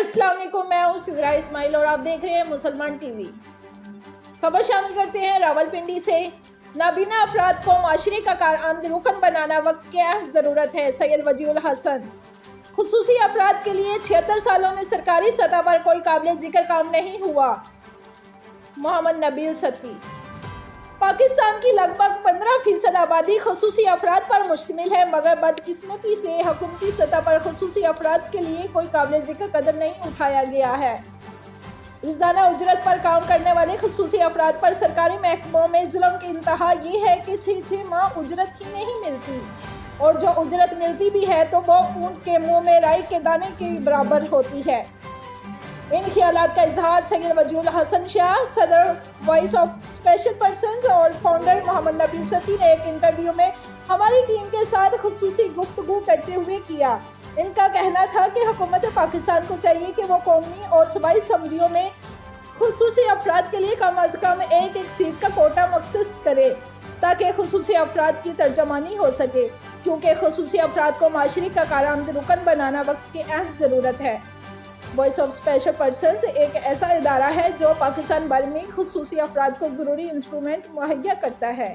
السلام علیکم، میں ہوں سدرا اسماعیل اور آپ دیکھ رہے ہیں مسلمان ٹی وی۔ خبر شامل کرتے ہیں راولپنڈی سے۔ نابینا افراد کو معاشرے کا کارآمد رکن بنانا وقت کی اہم ضرورت ہے: سید وجیہ الحسن۔ خصوصی افراد کے لیے 76 سالوں میں سرکاری سطح پر کوئی قابل ذکر کام نہیں ہوا: محمد نبیل ستی۔ پاکستان کی لگ بھگ 15% آبادی خصوصی افراد پر مشتمل ہے، مگر بدقسمتی سے حکومتی سطح پر خصوصی افراد کے لیے کوئی قابل ذکر قدم نہیں اٹھایا گیا ہے۔ روزانہ اجرت پر کام کرنے والے خصوصی افراد پر سرکاری محکموں میں ظلم کی انتہا یہ ہے کہ 6 ماہ اجرت ہی نہیں ملتی، اور جو اجرت ملتی بھی ہے تو وہ اونٹ کے منہ میں رائی کے دانے کے برابر ہوتی ہے۔ ان خیالات کا اظہار سید وجیہ الحسن شاہ، صدر وائس آف اسپیشل پرسنز اور فاؤنڈر محمد نبیل ستی نے ایک انٹرویو میں ہماری ٹیم کے ساتھ خصوصی گفتگو کرتے ہوئے کیا۔ ان کا کہنا تھا کہ حکومت پاکستان کو چاہیے کہ وہ قومی اور صوبائی اسمبلیوں میں خصوصی افراد کے لیے کم از کم ایک سیٹ کا کوٹا مختص کرے تاکہ خصوصی افراد کی ترجمانی ہو سکے، کیونکہ خصوصی افراد کو معاشرے کا کارآمد رکن بنانا وقت کی اہم ضرورت ہے۔ وائس آف اسپیشل پرسنز ایک ایسا ادارہ ہے جو پاکستان بھر میں خصوصی افراد کو ضروری انسٹرومنٹ مہیا کرتا ہے۔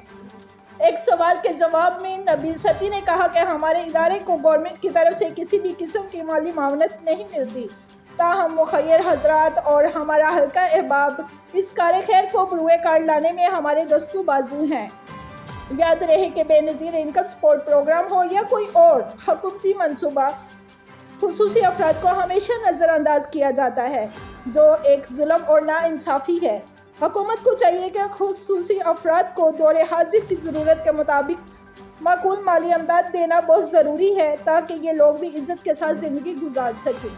ایک سوال کے جواب میں نبیل ستی نے کہا کہ ہمارے ادارے کو گورنمنٹ کی طرف سے کسی بھی قسم کی مالی معاونت نہیں ملتی، تاہم مخیر حضرات اور ہمارا حلقہ احباب اس کار خیر کو بروئے کار لانے میں ہمارے دستوں بازو ہیں۔ یاد رہے کہ بے نظیر انکم سپورٹ پروگرام ہو یا کوئی اور حکومتی منصوبہ، خصوصی افراد کو ہمیشہ نظر انداز کیا جاتا ہے، جو ایک ظلم اور ناانصافی ہے۔ حکومت کو چاہیے کہ خصوصی افراد کو دور حاضر کی ضرورت کے مطابق معقول مالی امداد دینا بہت ضروری ہے تاکہ یہ لوگ بھی عزت کے ساتھ زندگی گزار سکیں۔